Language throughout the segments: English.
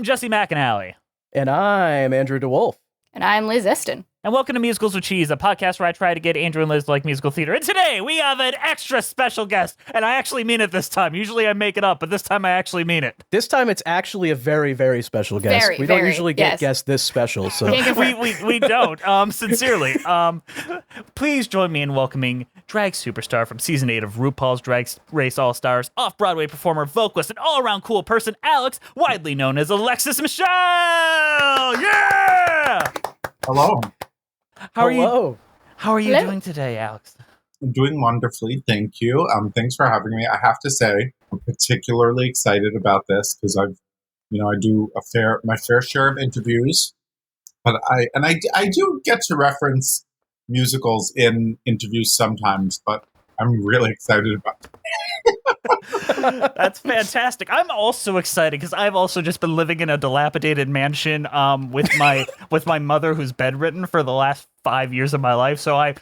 Jesse McAnally. And I'm Andrew DeWolf. And I'm Liz Eston. And welcome to Musicals with Cheese, a podcast where I try to get Andrew and Liz to like musical theater. And today we have an extra special guest, and I actually mean it this time. Usually I make it up, but this time I actually mean it. This time it's actually a very, very special guest. We don't usually get guests this special, so we don't. Sincerely. Please join me in welcoming drag superstar from season 8 of RuPaul's Drag Race All-Stars, off-Broadway performer, vocalist, and all-around cool person, Alex, widely known as Alexis Michelle. Yeah! Hello. How are you doing today, Alex? I'm doing wonderfully, thank you. Thanks for having me. I have to say, I'm particularly excited about this because I do my fair share of interviews, but I do get to reference musicals in interviews sometimes, but I'm really excited about it. That's fantastic. I'm also excited because I've also just been living in a dilapidated mansion with my mother who's bedridden for the last 5 years of my life. So I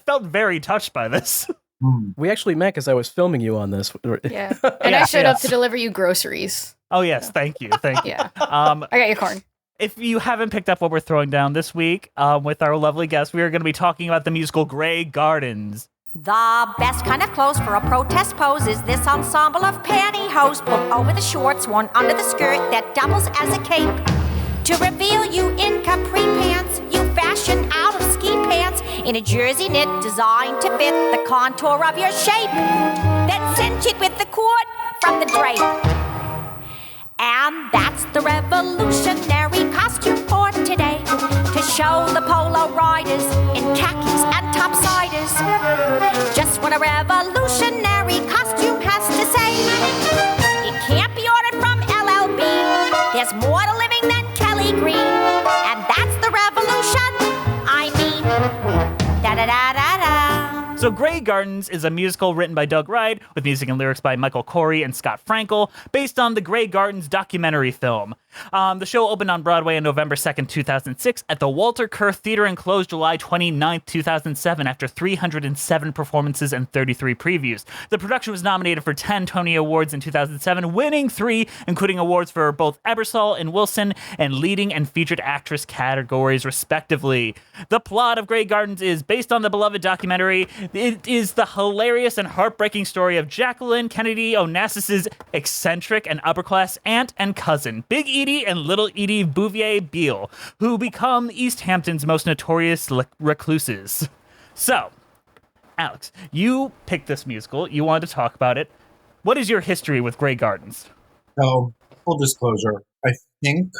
felt very touched by this. We actually met because I was filming you on this. Yeah, and I showed up to deliver you groceries. Oh yes, thank you. Yeah, I got you corn. If you haven't picked up what we're throwing down this week with our lovely guest, we are going to be talking about the musical Grey Gardens. The best kind of clothes for a protest pose is this ensemble of pantyhose pulled over the shorts, worn under the skirt that doubles as a cape. To reveal you in capri pants, you fashion out of ski pants in a jersey knit designed to fit the contour of your shape. Then cinch it with the cord from the drape. And that's the revolutionary costume for today, to show the polo riders in khakis and topsiders just what a revolutionary costume has to say. It can't be ordered from LLB. There's more to living than Kelly Green, and that's the revolution I mean. Da-da-da-da-da. So Grey Gardens is a musical written by Doug Wright with music and lyrics by Michael Corey and Scott Frankel, based on the Grey Gardens documentary film. The show opened on Broadway on November 2nd, 2006 at the Walter Kerr Theater and closed July 29th, 2007 after 307 performances and 33 previews. The production was nominated for 10 Tony Awards in 2007, winning 3, including awards for both Ebersol and Wilson and leading and featured actress categories, respectively. The plot of Grey Gardens is based on the beloved documentary. It is the hilarious and heartbreaking story of Jacqueline Kennedy Onassis' eccentric and upper-class aunt and cousin, Big Edie and Little Edie Bouvier-Beale, who become East Hampton's most notorious recluses. So, Alex, you picked this musical. You wanted to talk about it. What is your history with Grey Gardens? So, full disclosure, I think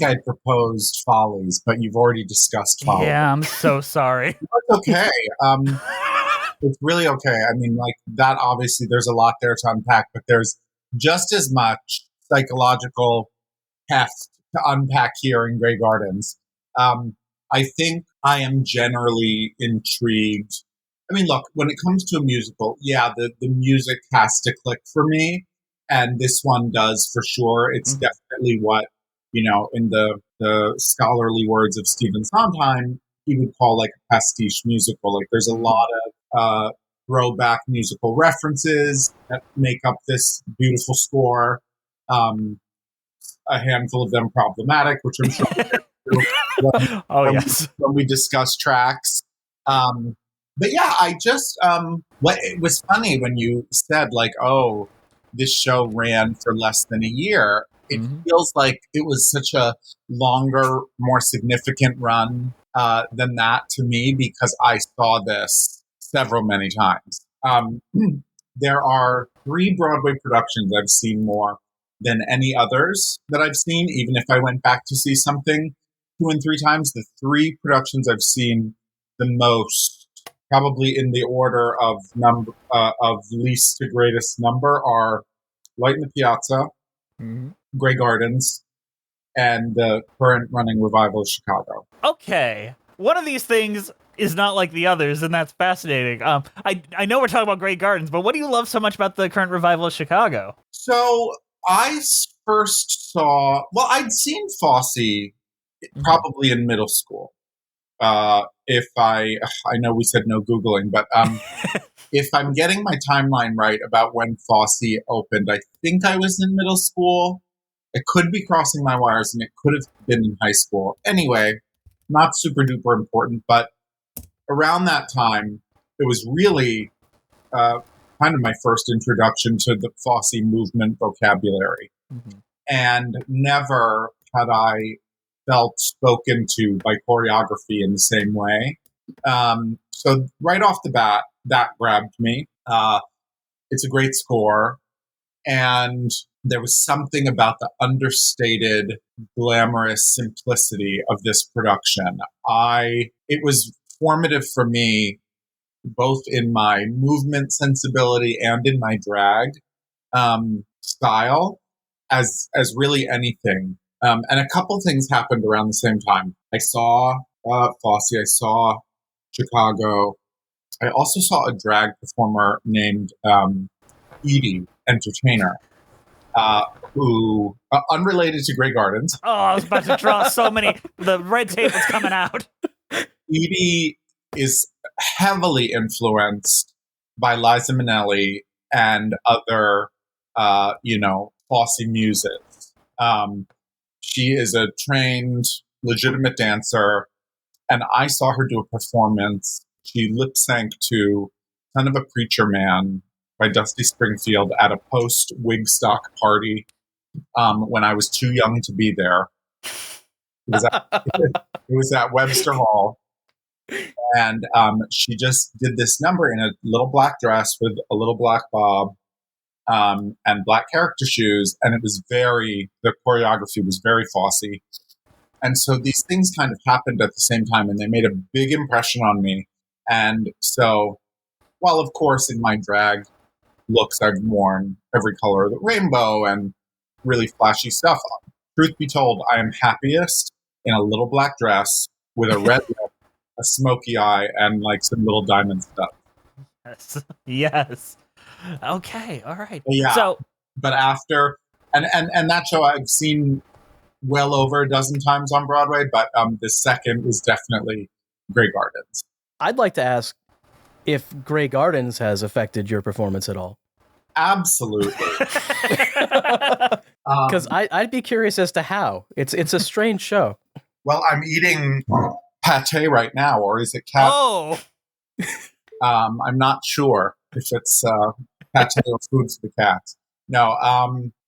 I had proposed Follies, but you've already discussed Follies. Yeah, I'm so sorry. It's okay. It's really okay. I mean, like, that obviously there's a lot there to unpack, but there's just as much psychological heft to unpack here in Grey Gardens. I think I am generally intrigued. I mean, look, when it comes to a musical, yeah, the music has to click for me, and this one does for sure. It's definitely what, in the scholarly words of Stephen Sondheim, he would call like a pastiche musical. Like, there's a lot of throwback musical references that make up this beautiful score. A handful of them problematic, which I'm sure when we discuss tracks. But yeah, I just it was funny when you said like, oh, this show ran for less than a year. It feels like it was such a longer, more significant run than that to me, because I saw this many times. There are 3 Broadway productions I've seen more than any others that I've seen, even if I went back to see something 2 and 3 times. The 3 productions I've seen the most, probably in the order of number of least to greatest number, are Light in the Piazza, Grey Gardens, and the current running revival of Chicago. Okay. One of these things is not like the others, and that's fascinating. I know we're talking about Grey Gardens, but what do you love so much about the current revival of Chicago? So I first saw, I'd seen Fosse probably in middle school. If I know we said no Googling, but if I'm getting my timeline right about when Fosse opened, I think I was in middle school. It could be crossing my wires, and it could have been in high school. Anyway, not super duper important, but around that time, it was really kind of my first introduction to the Fosse movement vocabulary. Mm-hmm. And never had I felt spoken to by choreography in the same way. So right off the bat, that grabbed me. It's a great score. And there was something about the understated, glamorous simplicity of this production. It was formative for me, both in my movement sensibility and in my drag style, as really anything. And a couple things happened around the same time. I saw Fosse, I saw Chicago. I also saw a drag performer named Edie, entertainer, who, unrelated to Grey Gardens. Oh, I was about to draw so many. The red tape was coming out. Edie is heavily influenced by Liza Minnelli and other, Fosse muses. She is a trained, legitimate dancer, and I saw her do a performance. She lip-synced to Son of a Preacher Man by Dusty Springfield at a post-Wigstock party when I was too young to be there. It was at Webster Hall. And she just did this number in a little black dress with a little black bob and black character shoes. And the choreography was very Fosse. And so these things kind of happened at the same time, and they made a big impression on me. And so, while of course in my drag looks I've worn every color of the rainbow and really flashy stuff, truth be told, I am happiest in a little black dress with a red lip, a smoky eye, and like some little diamond stuff. Yes. Okay. All right. Yeah. But after and that show I've seen well over a dozen times on Broadway, but the second was definitely Grey Gardens. I'd like to ask if Grey Gardens has affected your performance at all. Absolutely. Because I'd be curious as to how. It's a strange show. Well, I'm eating pate right now, or is it cat? Oh! I'm not sure if it's pate or food for the cats. No,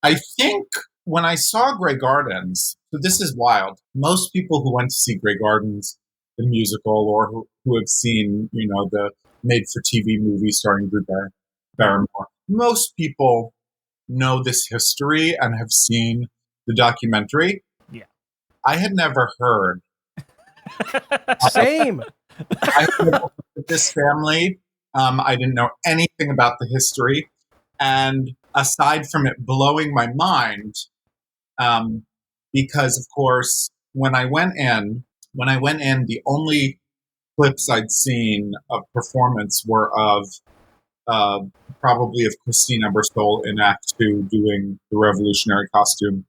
I think when I saw Grey Gardens, so this is wild. Most people who went to see Grey Gardens, the musical, or who have seen, the made-for-TV movie starring Drew Barrymore, most people know this history and have seen the documentary. Yeah. I had never heard. Same. I had never heard of this family. I didn't know anything about the history. And aside from it blowing my mind, because of course, when I went in, the only clips I'd seen of performance were of probably of Christina Berstol in Act 2 doing the revolutionary costume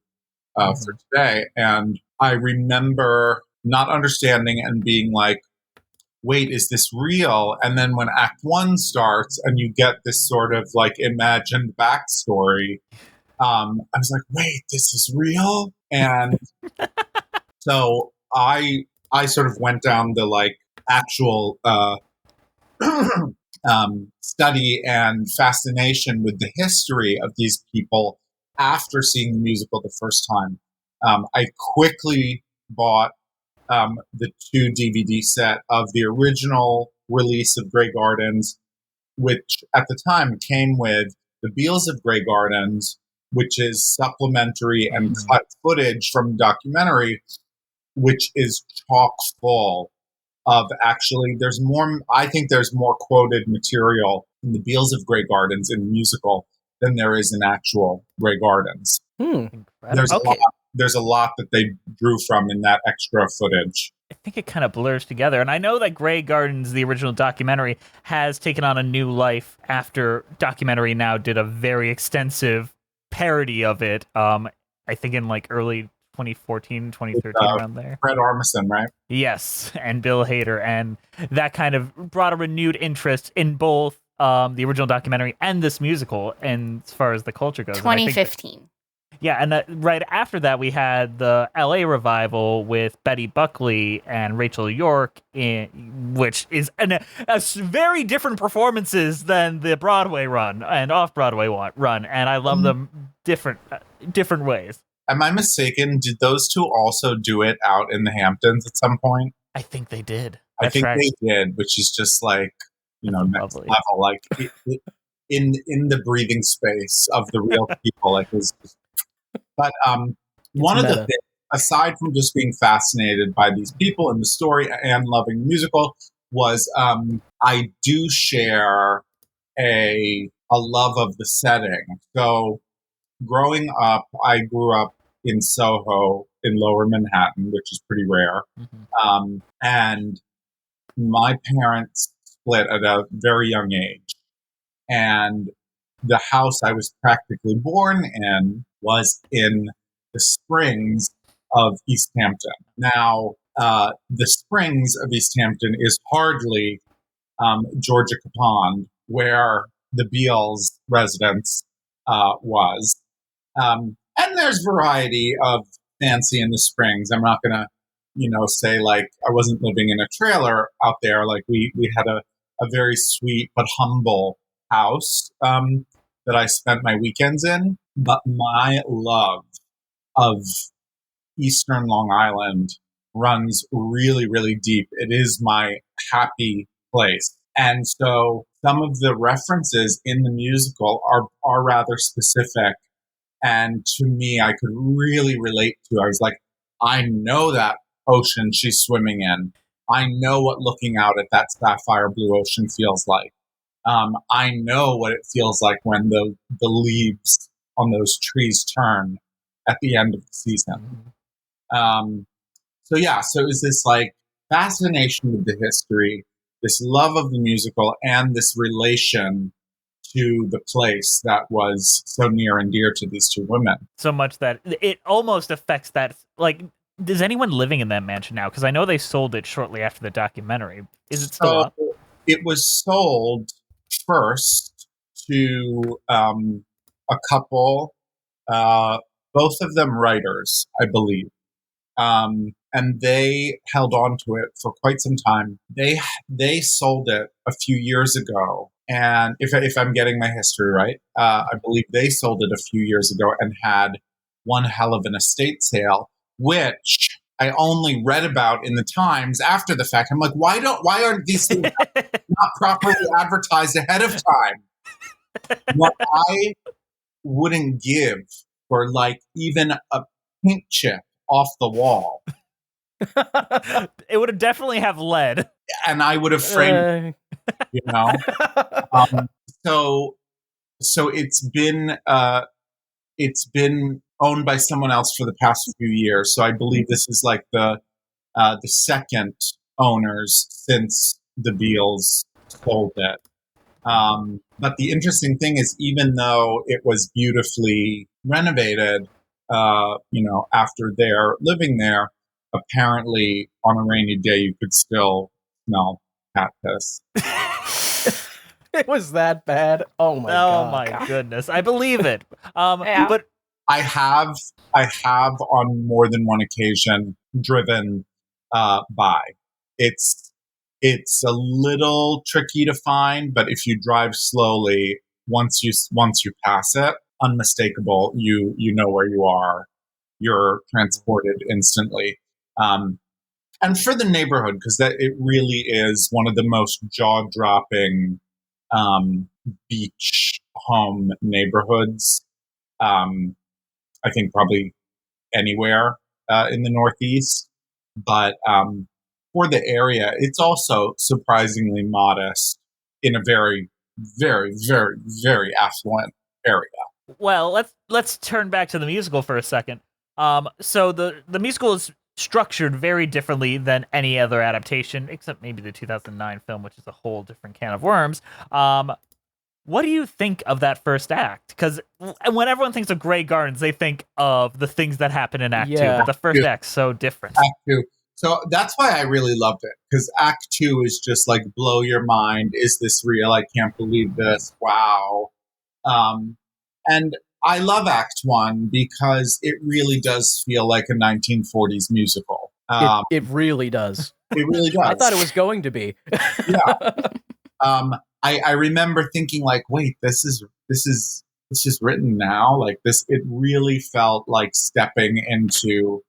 for today. And I remember not understanding and being like, wait, is this real? And then when Act 1 starts and you get this sort of like imagined backstory, I was like, wait, this is real? And so I sort of went down the like actual study and fascination with the history of these people after seeing the musical the first time. I quickly bought the 2 DVD set of the original release of Grey Gardens, which at the time came with the Beals of Grey Gardens, which is supplementary and cut footage from the documentary, which is chock full of actually, I think there's more quoted material in the Beals of Grey Gardens in the musical than there is in actual Grey Gardens. There's a lot that they drew from in that extra footage. I think it kind of blurs together. And I know that Grey Gardens, the original documentary, has taken on a new life after Documentary Now did a very extensive parody of it. I think in like early 2014, 2013, around there. Fred Armisen, right? Yes, and Bill Hader. And that kind of brought a renewed interest in both the original documentary and this musical, and as far as the culture goes. 2015. Yeah, and right after that, we had the LA revival with Betty Buckley and Rachel York, which is a very different performances than the Broadway run and off-Broadway run, and I love them different ways. Am I mistaken? Did those two also do it out in the Hamptons at some point? I think they did. I think they did, which is just like, next level. Like in the breathing space of the real people. Like, but one of the things, aside from just being fascinated by these people and the story and loving the musical, was I do share a love of the setting. So growing up, I grew up in Soho in Lower Manhattan, which is pretty rare. Mm-hmm. And my parents split at a very young age. And the house I was practically born in was in the Springs of East Hampton. Now, the Springs of East Hampton is hardly Georgia Capon, where the Beals' residence was. And there's variety of fancy in the Springs. I'm not going to, say like I wasn't living in a trailer out there. Like we had a very sweet but humble house that I spent my weekends in. But my love of Eastern Long Island runs really, really deep. It is my happy place. And so some of the references in the musical are rather specific. And to me, I could really relate to. I was like, I know that ocean she's swimming in. I know what looking out at that sapphire blue ocean feels like. I know what it feels like when the leaves on those trees turn at the end of the season. So it was this like fascination with the history, this love of the musical, and this relation to the place that was so near and dear to these two women. So much that it almost affects that. Like, is anyone living in that mansion now? Because I know they sold it shortly after the documentary. Is it still up? It was sold first to a couple, both of them writers, I believe. And they held on to it for quite some time. They sold it a few years ago. And if I'm getting my history right, I believe they sold it a few years ago and had one hell of an estate sale, which I only read about in the Times after the fact. I'm like, why aren't these things not properly advertised ahead of time? What I wouldn't give for like even a paint chip off the wall. It would have definitely have lead, and I would have framed so it's been owned by someone else for the past few years. So I believe this is like the second owners since the Beals sold it. But the interesting thing is, even though it was beautifully renovated, after their living there, apparently on a rainy day you could still smell cat piss. It was that bad. Oh my goodness, I believe it. Yeah. But I have on more than one occasion driven by. It's a little tricky to find, but if you drive slowly, once you pass it, unmistakable. You know where you are. You're transported instantly. And for the neighborhood, because it really is one of the most jaw-dropping beach home neighborhoods. I think probably anywhere in the Northeast. But for the area, it's also surprisingly modest in a very, very, very, very affluent area. Well, let's turn back to the musical for a second. So the musical is structured very differently than any other adaptation, except maybe the 2009 film, which is a whole different can of worms. What do you think of that first act? Because when everyone thinks of Grey Gardens, they think of the things that happen in Act 2, but the first act's so different. Act 2. So that's why I really loved it, because Act 2 is just like, blow your mind. Is this real? I can't believe this. Wow. And I love Act One because it really does feel like a 1940s musical. It really does. It really does. I thought it was going to be. Yeah. I remember thinking like, wait, this is written now. Like this, it really felt like stepping into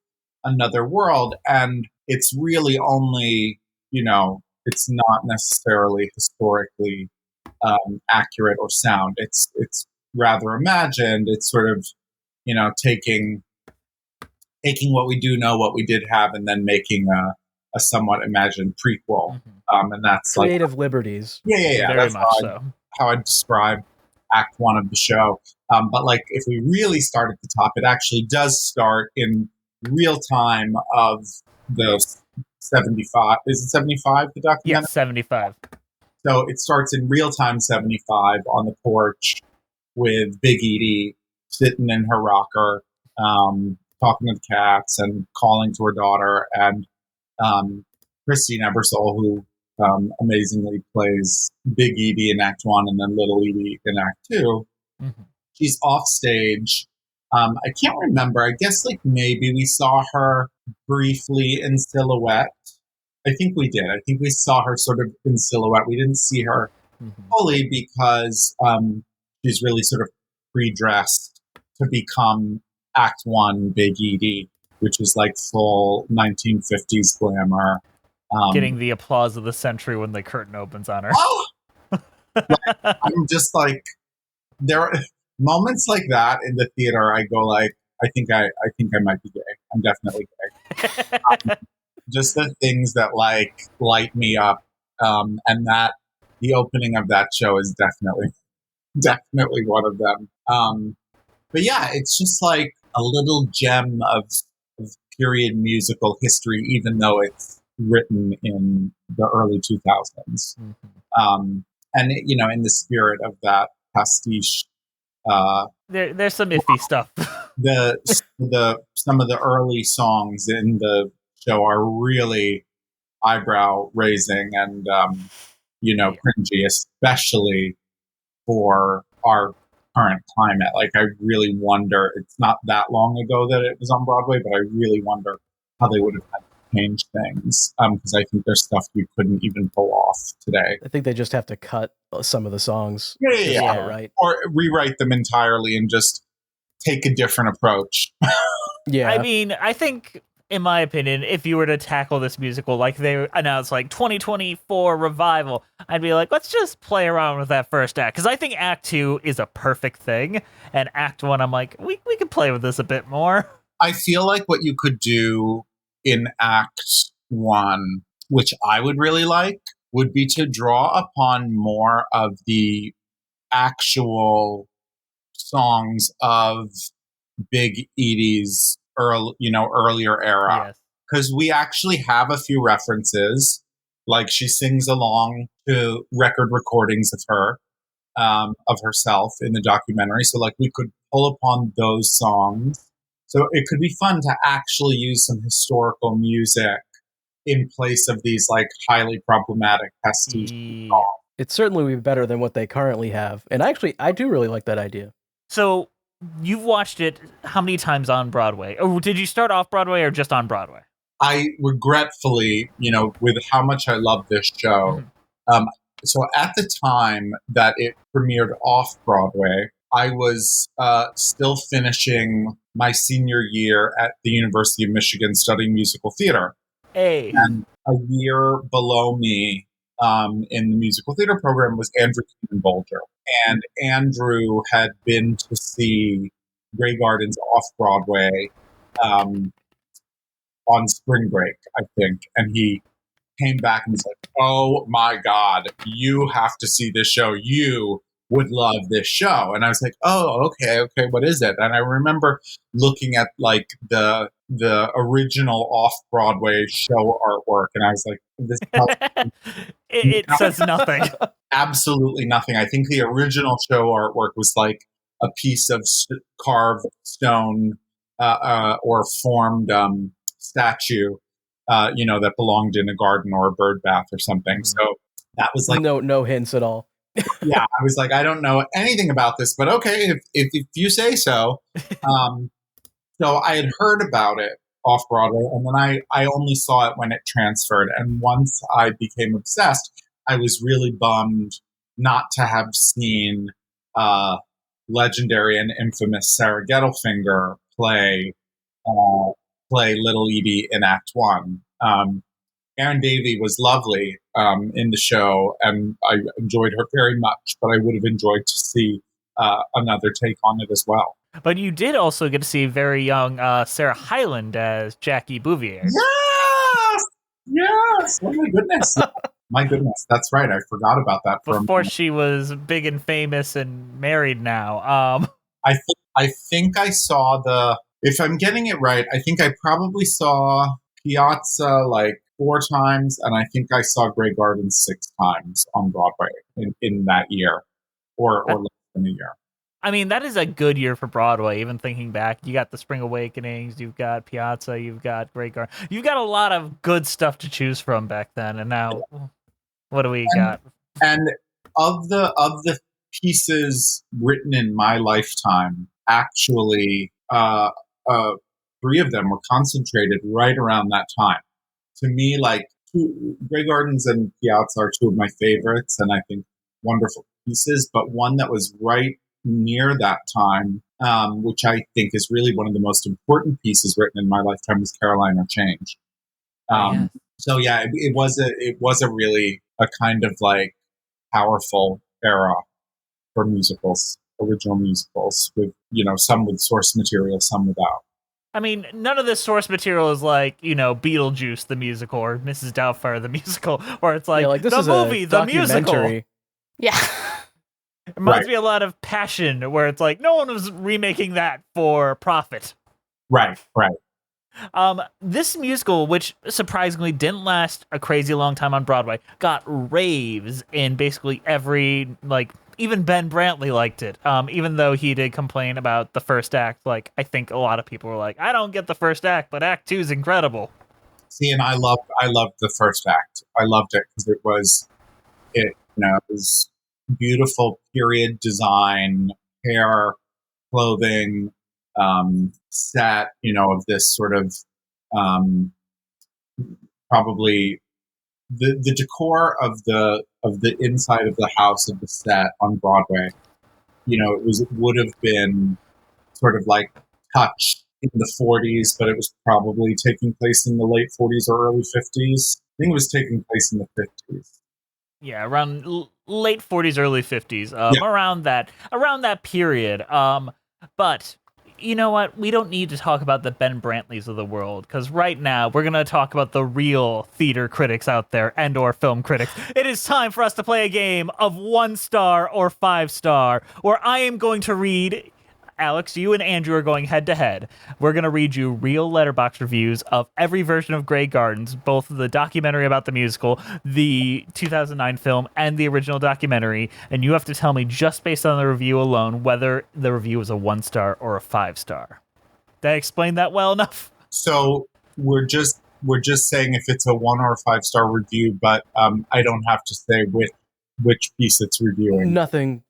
another world, and it's really only, it's not necessarily historically accurate or sound. It's rather imagined. It's sort of, taking what we do know, what we did have, and then making a somewhat imagined prequel. And that's creative liberties. Yeah. Very That's much so. How I describe Act One of the show. But like, if we really start at the top, it actually does start in real time of the 75. Is it 75? The documentary? Yes, 75. So it starts in real time 75 on the porch with Big Edie sitting in her rocker, talking to the cats and calling to her daughter, and Christine Ebersole, who amazingly plays Big Edie in Act One and then Little Edie in Act Two. Mm-hmm. She's off stage. I can't remember. I guess like maybe we saw her briefly in silhouette. I think we did. I think we saw her sort of in silhouette. We didn't see her fully because she's really sort of pre-dressed to become Act One Big Edie, which is like full 1950s glamour. Getting the applause of the century when the curtain opens on her. Oh! I'm just like, there are moments like that in the theater. I go like, I think I might be gay. I'm definitely gay. Just the things that like light me up, and that the opening of that show is definitely one of them. But yeah, it's just like a little gem of period musical history, even though it's written in the early 2000s. And in the spirit of that pastiche, there's some iffy stuff. Some of the early songs in the show are really eyebrow raising and cringy, especially for our current climate. Like, I really wonder, it's not that long ago that it was on Broadway, but I really wonder how they would have had to change things, because I think there's stuff we couldn't even pull off today. I think they just have to cut some of the songs. Yeah. Right. Or rewrite them entirely and just take a different approach. Yeah. I mean, I think, in my opinion, if you were to tackle this musical like they announced, like 2024 revival, I'd be like, let's just play around with that first act. Because I think Act 2 is a perfect thing. And Act 1, I'm like, we could play with this a bit more. I feel like what you could do in Act 1, which I would really like, would be to draw upon more of the actual songs of Big Edie's earlier era. Because we actually have a few references, like she sings along to record recordings of her, of herself in the documentary. So like we could pull upon those songs. So it could be fun to actually use some historical music in place of these like highly problematic pastiche songs. It certainly would be better than what they currently have. And actually, I do really like that idea. So you've watched it how many times on Broadway? Or did you start off Broadway or just on Broadway? I regretfully, with how much I love this show, so at the time that it premiered off Broadway, I was still finishing my senior year at the University of Michigan studying musical theater. Hey. And a year below me in the musical theater program was Andrew Bolger. And Andrew had been to see Grey Gardens off Broadway on spring break, I think. And he came back and was like, oh my God, you have to see this show. You would love this show. And I was like, oh, okay, what is it? And I remember looking at like the original off-Broadway show artwork, and I was like, this it says nothing. Absolutely nothing. I think the original show artwork was like a piece of carved stone or formed statue, that belonged in a garden or a bird bath or something. So that was like no hints at all. Yeah, I was like, I don't know anything about this, but okay, if you say so. So I had heard about it off-Broadway, and then I only saw it when it transferred. And once I became obsessed, I was really bummed not to have seen legendary and infamous Sarah Gettelfinger play Little Edie in Act One. Erin Davey was lovely in the show, and I enjoyed her very much, but I would have enjoyed to see another take on it as well. But you did also get to see very young Sarah Hyland as Jackie Bouvier. Yes! Oh my goodness. My goodness, that's right. I forgot about that before she was big and famous and married now. I think I saw if I'm getting it right, I think I probably saw Piazza like 4 times, and I think I saw Grey Gardens 6 times on Broadway in that year, or less than a year. I mean, that is a good year for Broadway, even thinking back. You got the Spring Awakenings, you've got Piazza, you've got Grey Garden. You've got a lot of good stuff to choose from back then, and now, what do we got? And of the pieces written in my lifetime, actually, 3 of them were concentrated right around that time. To me, like, Grey Gardens and Piazza are 2 of my favorites, and I think wonderful pieces, but one that was right near that time, which I think is really one of the most important pieces written in my lifetime, was Caroline or Change. So yeah, it was a really a kind of like powerful era for musicals, original musicals, with some with source material, some without. I mean, none of this source material is like, Beetlejuice the musical or Mrs. Doubtfire the musical, or it's like this the is movie, the musical. Yeah. It reminds me a lot of Passion, where it's like no one was remaking that for profit. Right. This musical, which surprisingly didn't last a crazy long time on Broadway, got raves in basically every, like, even Ben Brantley liked it. Even though he did complain about the first act, like, I think a lot of people were like, I don't get the first act, but Act 2 is incredible. See, and I loved the first act. I loved it because it was beautiful period design, hair, clothing, set, of this sort of probably the decor of the inside of the house of the set on Broadway. It would have been sort of like touch in the 40s, but it was probably taking place in the late 40s or early 50s. I think it was taking place in the 50s. Yeah, around late 40s, early 50s, around that period. But you know what? We don't need to talk about the Ben Brantleys of the world, because right now we're going to talk about the real theater critics out there and or film critics. It is time for us to play a game of 1 star or 5 star, where I am going to read... Alex, you and Andrew are going head to head. We're going to read you real Letterboxd reviews of every version of Grey Gardens, both the documentary about the musical, the 2009 film, and the original documentary. And you have to tell me, just based on the review alone, whether the review is a 1 star or a 5 star. Did I explain that well enough? So we're just saying if it's a 1 or a 5 star review, but I don't have to say which piece it's reviewing. Nothing.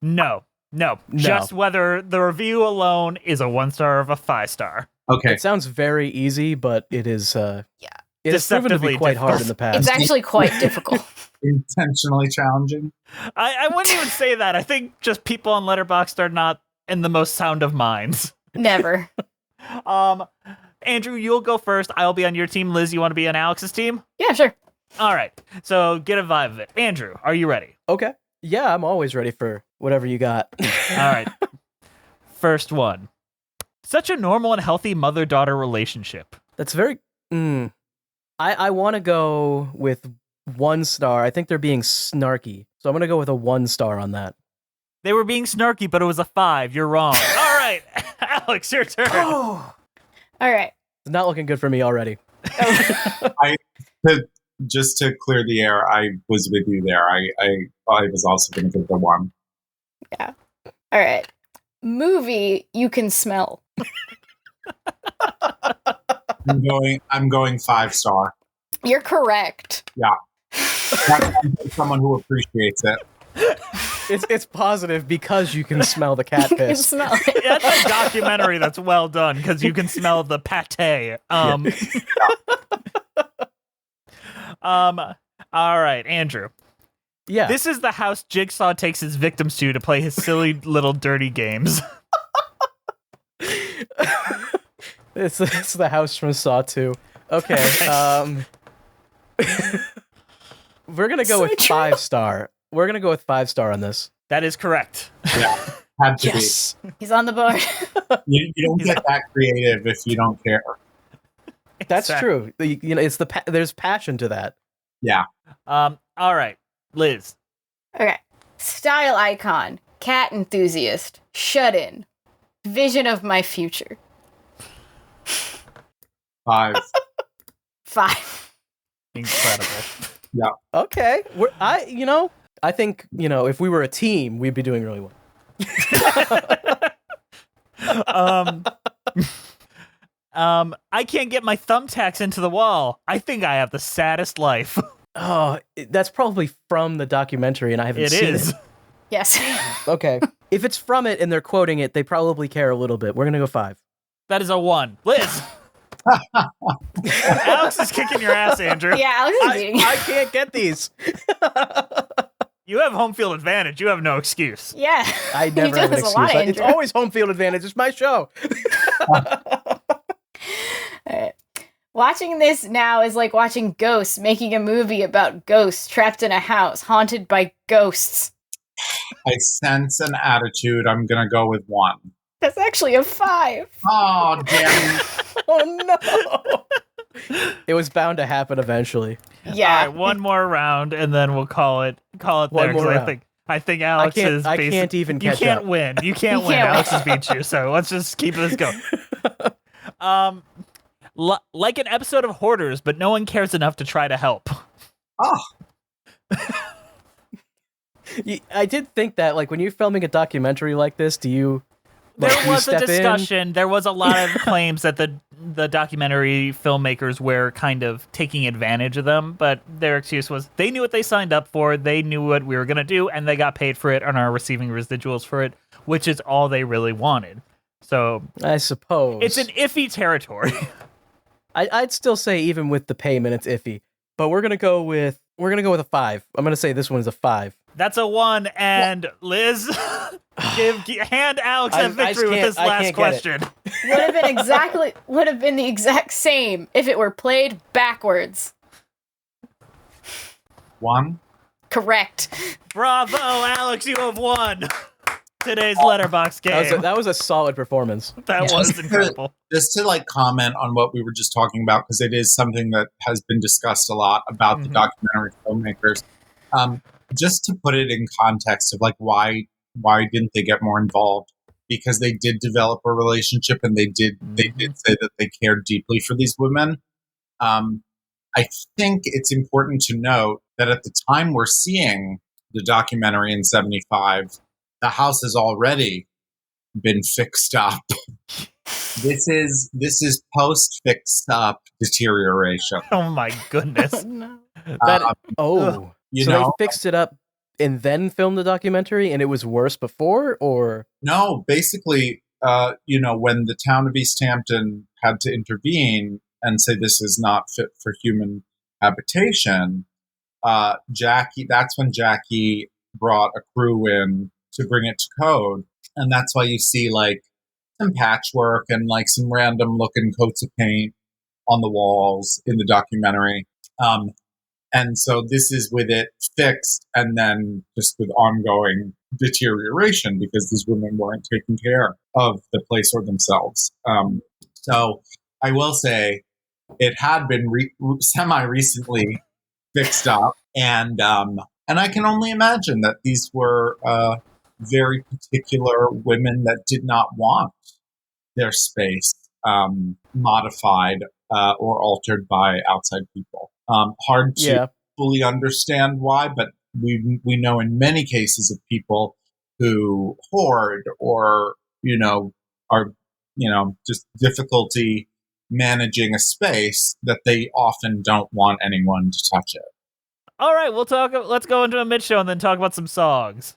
No, just whether the review alone is a 1 star or a 5 star. Okay. It sounds very easy, but it is it has proven to be quite difficult. hard in the past. It's actually quite difficult. Intentionally challenging. I wouldn't even say that. I think just people on Letterboxd are not in the most sound of minds. Never. Andrew, you'll go first. I'll be on your team. Liz, you want to be on Alex's team? Yeah, sure. All right. So get a vibe of it. Andrew, are you ready? Okay. Yeah, I'm always ready for whatever you got. All right. First one. Such a normal and healthy mother-daughter relationship. That's very... I want to go with 1 star. I think they're being snarky. So I'm going to go with a 1 star on that. They were being snarky, but it was a 5. You're wrong. All right. Alex, your turn. Oh. All right. It's not looking good for me already. Just to clear the air, I was with you there. I was also going to give the 1. Yeah. All right. Movie you can smell. I'm going 5 star. You're correct. Yeah. That's someone who appreciates it. It's positive because you can smell the cat You can piss. smell it. That's a documentary that's well done because you can smell the pate. All right, Andrew. Yeah. This is the house Jigsaw takes his victims to play his silly little dirty games. It's the house from Saw 2. Okay. We're gonna go So with true. 5-star. We're gonna go with 5-star on this. That is correct. Yeah, had to Yes. He's on the board. be. You don't get that creative if you don't care. That's Exactly. true. You know, it's there's passion to that. Yeah. All right, Liz. Okay. Style icon, cat enthusiast, shut in, vision of my future. 5. 5. Incredible. Okay. I think, if we were a team, we'd be doing really well. I can't get my thumbtacks into the wall. I think I have the saddest life. Oh, that's probably from the documentary, and I haven't It seen is. it. Yes. Okay. If it's from it and they're quoting it, they probably care a little bit. We're gonna go 5. That is a 1. Liz. Alex is kicking your ass, Andrew. Yeah, Alex is beating. I can't get these. You have home field advantage. You have no excuse. Yeah. I You never do have an this a lot, excuse. It's Andrew. always home field advantage. It's my show. Alright. Watching this now is like watching Ghosts making a movie about ghosts trapped in a house haunted by ghosts. I sense an attitude. I'm going to go with 1. That's actually a 5. Oh, damn. Oh no! It was bound to happen eventually. Yeah. All right, one more round, and then we'll call it One there. 'Cause more I round. think Alex is. I basi- can't even You catch can't up. win. You can't You win. can't Alex win. has beat you. So let's just keep this going. Like an episode of Hoarders, but no one cares enough to try to help. Oh, I did think that, like, when you're filming a documentary like this, do you? There like, do you was a step in? discussion. There was a lot of claims that the documentary filmmakers were kind of taking advantage of them, but their excuse was they knew what they signed up for, they knew what we were going to do, and they got paid for it and are receiving residuals for it, which is all they really wanted. So I suppose it's an iffy territory. I'd still say even with the payment, it's iffy. But we're gonna go with a 5. I'm gonna say this one is a 5. That's a 1, and Liz, hand Alex that I victory with can't- this I last can't get it. question. Would have been the exact same if it were played backwards. 1. Correct. Bravo, Alex, you have won today's letterbox game. That was a solid performance. That Yeah. was incredible. Just to like comment on what we were just talking about, because it is something that has been discussed a lot about the Mhm. documentary filmmakers. Just to put it in context of like why didn't they get more involved? Because they did develop a relationship and they did say that they cared deeply for these women. I think it's important to note that at the time we're seeing the documentary in 75, the house has already been fixed up. This is post fixed up deterioration. Oh my goodness. No. Oh, You so know, they fixed it up and then filmed the documentary, and it was worse before, or no, basically, when the town of East Hampton had to intervene and say this is not fit for human habitation, that's when Jackie brought a crew in to bring it to code. And that's why you see like some patchwork and like some random looking coats of paint on the walls in the documentary. And so this is with it fixed and then just with ongoing deterioration because these women weren't taking care of the place or themselves. So I will say it had been semi-recently fixed up. And I can only imagine that these were very particular women that did not want their space modified or altered by outside people. Hard to fully understand why, but we know in many cases of people who hoard or, are, just difficulty managing a space that they often don't want anyone to touch it. All right, let's go into a mid-show and then talk about some songs.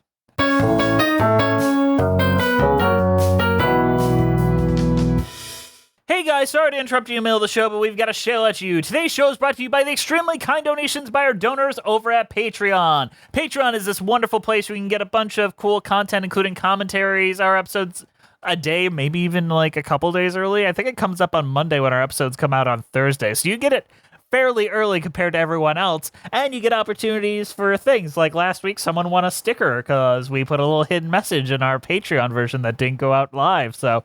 Hey guys, sorry to interrupt you in the middle of the show, but we've got a show at you. Today's show is brought to you by the extremely kind donations by our donors over at Patreon. Patreon is this wonderful place where you can get a bunch of cool content, including commentaries, our episodes a day, maybe even like a couple days early. I think it comes up on Monday when our episodes come out on Thursday. So you get it fairly early compared to everyone else, and you get opportunities for things like last week someone won a sticker because we put a little hidden message in our Patreon version that didn't go out live, so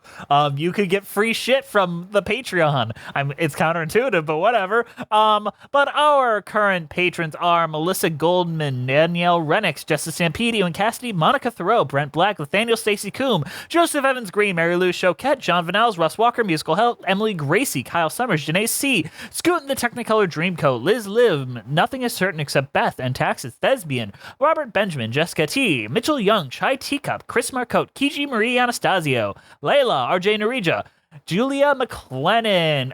you could get free shit from the Patreon. It's counterintuitive, but whatever. But our current patrons are Melissa Goldman, Danielle Renix, Justice Sampedio and Cassidy, Monica Thoreau, Brent Black, Nathaniel Stacey Coombe, Joseph Evans Green, Mary Lou Choquette, John Vanels, Russ Walker, Musical Health, Emily Gracie, Kyle Summers, Janae C, Scoot in the Technicolor Dreamcoat, Liz Liv, Nothing is Certain Except Beth, and Taxes Thespian, Robert Benjamin, Jessica T, Mitchell Young, Chai Teacup, Chris Marcotte, Kiji Marie Anastasio, Layla, RJ Narija, Julia McLennan,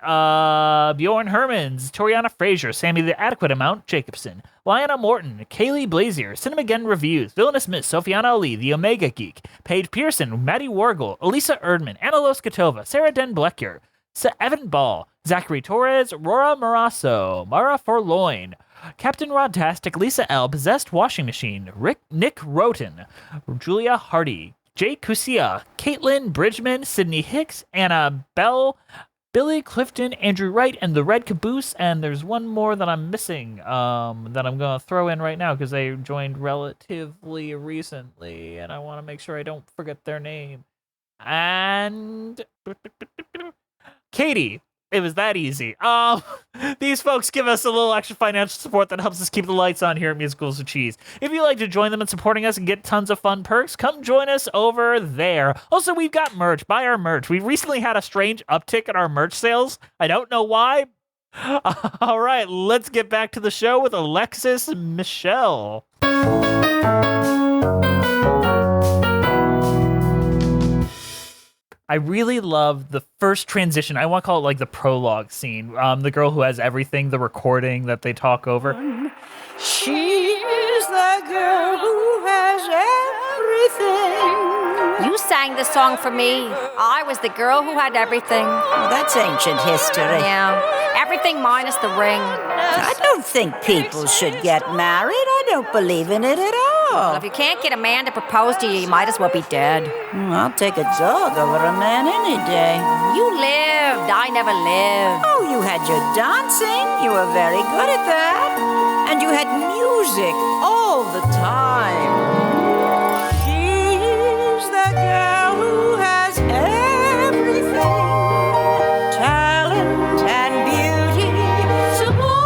Bjorn Hermans, Toriana Frazier, Sammy the Adequate Amount, Jacobson, Lyanna Morton, Kaylee Blazier, Cinemagen Reviews, Villainous Miss, Sophiana Ali, The Omega Geek, Paige Pearson, Maddie Wargle, Elisa Erdman, Anna Loskatova, Sarah Den Blecker, Evan Ball, Zachary Torres, Rora Marasso, Mara Forloin, Captain Rodtastic, Lisa L, Possessed Washing Machine, Nick Roten, Julia Hardy, Jay Kusia, Caitlin Bridgman, Sydney Hicks, Anna Bell, Billy Clifton, Andrew Wright, and the Red Caboose, and there's one more that I'm missing that I'm going to throw in right now because they joined relatively recently, and I want to make sure I don't forget their name. And Katie. It was that easy. These folks give us a little extra financial support that helps us keep the lights on here at Musicals with Cheese. If you'd like to join them in supporting us and get tons of fun perks, come join us over there. Also, we've got merch. Buy our merch. We recently had a strange uptick in our merch sales. I don't know why. All right, let's get back to the show with Alexis Michelle. I really love the first transition. I want to call it like the prologue scene. The girl who has everything, the recording that they talk over. She's the girl who has everything. You sang the song for me. I was the girl who had everything. Oh, that's ancient history. Yeah, everything minus the ring. I don't think people should get married. I don't believe in it at all. Well, if you can't get a man to propose to you, you might as well be dead. I'll take a dog over a man any day. You lived. I never lived. Oh, you had your dancing. You were very good at that. And you had music all the time. She's the girl who has everything. Talent and beauty sublime.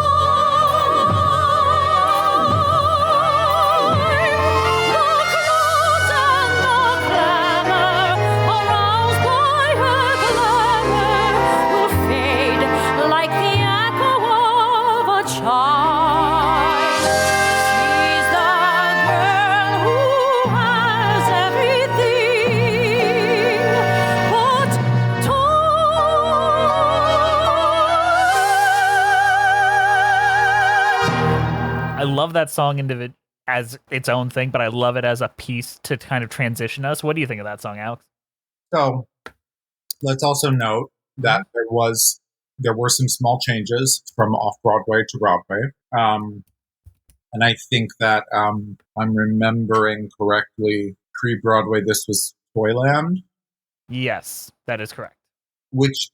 No clothes and no glamour, aroused by her glamour, will fade like the echo of a chime. She's the girl who has everything but time. I love that song as its own thing, but I love it as a piece to kind of transition us. What do you think of that song, Alex? So let's also note that there were some small changes from off-Broadway to Broadway. And I think that I'm remembering correctly, pre-Broadway, this was Toyland, Yes, that is correct. which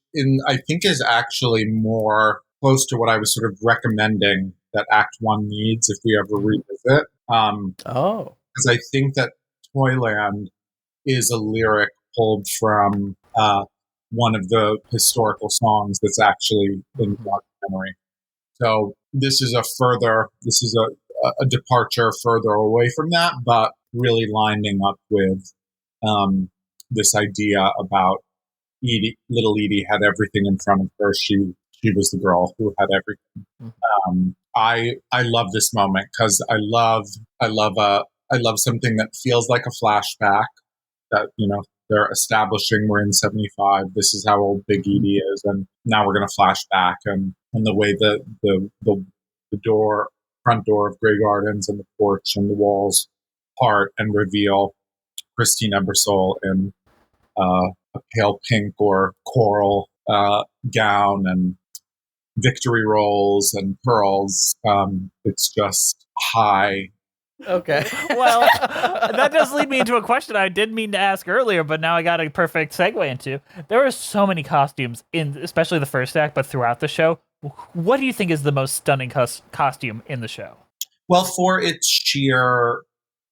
I think is actually more close to what I was sort of recommending that Act 1 needs if we ever revisit. Oh. Because I think that Toyland is a lyric pulled from one of the historical songs that's actually in the documentary. So this is a departure further away from that, but really lining up with this idea about Edie. Little Edie had everything in front of her. She was the girl who had everything. I love this moment because I love something that feels like a flashback. That they're establishing we're in 75. This is how old Big Edie is, and now we're going to flash back and the way the front door of Grey Gardens and the porch and the walls apart and reveal Christine Ebersole in a pale pink or coral gown and victory rolls and pearls. It's just high. Okay. Well, that does lead me into a question I did mean to ask earlier, but now I got a perfect segue into. There are so many costumes in, especially the first act, but throughout the show. What do you think is the most stunning costume in the show? Well, for its sheer,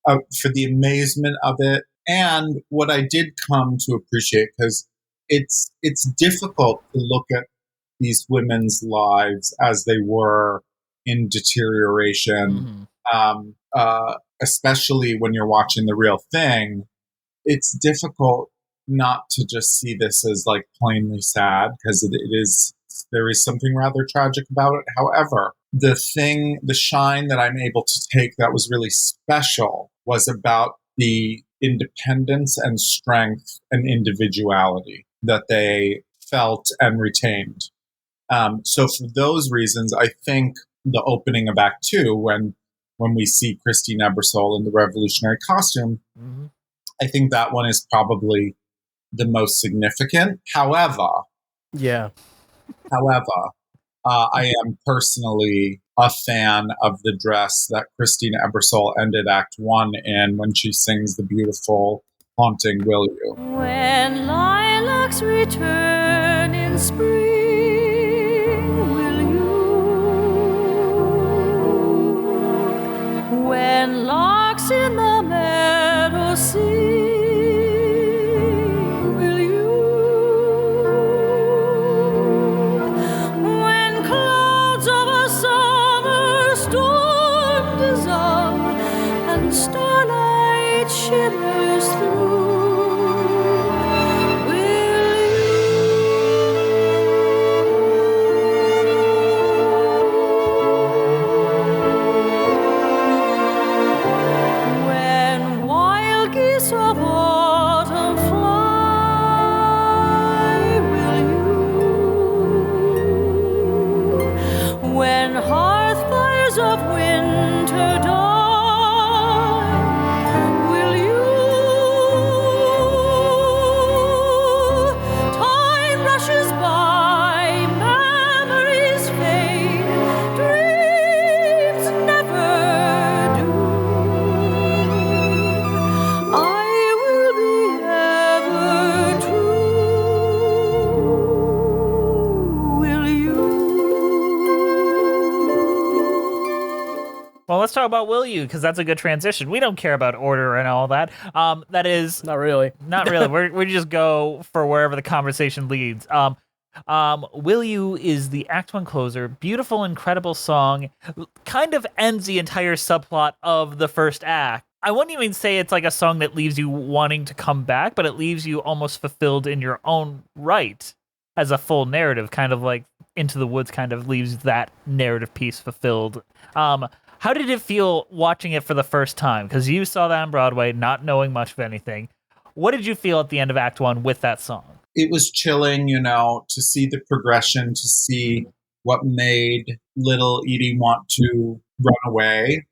for the amazement of it, and what I did come to appreciate, because it's difficult to look at these women's lives as they were in deterioration, especially when you're watching the real thing. It's difficult not to just see this as like plainly sad, because there is something rather tragic about it. However, the shine that I'm able to take that was really special was about the independence and strength and individuality that they felt and retained. So for those reasons, I think the opening of Act 2, when we see Christine Ebersole in the revolutionary costume, I think that one is probably the most significant. However, I am personally a fan of the dress that Christine Ebersole ended Act 1 in when she sings the beautiful, haunting Will You. When lilacs return in spring, will you? When larks in the meadow sing, will you? When clouds of a summer storm dissolve and starlight shimmers through, Well, let's talk about Will You, because that's a good transition. We don't care about order and all that. That is Not really. not really. We just go for wherever the conversation leads. Will You is the Act 1 closer. Beautiful, incredible song. Kind of ends the entire subplot of the first act. I wouldn't even say it's like a song that leaves you wanting to come back, but it leaves you almost fulfilled in your own right as a full narrative, kind of like Into the Woods kind of leaves that narrative piece fulfilled. How did it feel watching it for the first time? Because you saw that on Broadway, not knowing much of anything. What did you feel at the end of Act 1 with that song? It was chilling, to see the progression, to see what made little Edie want to run away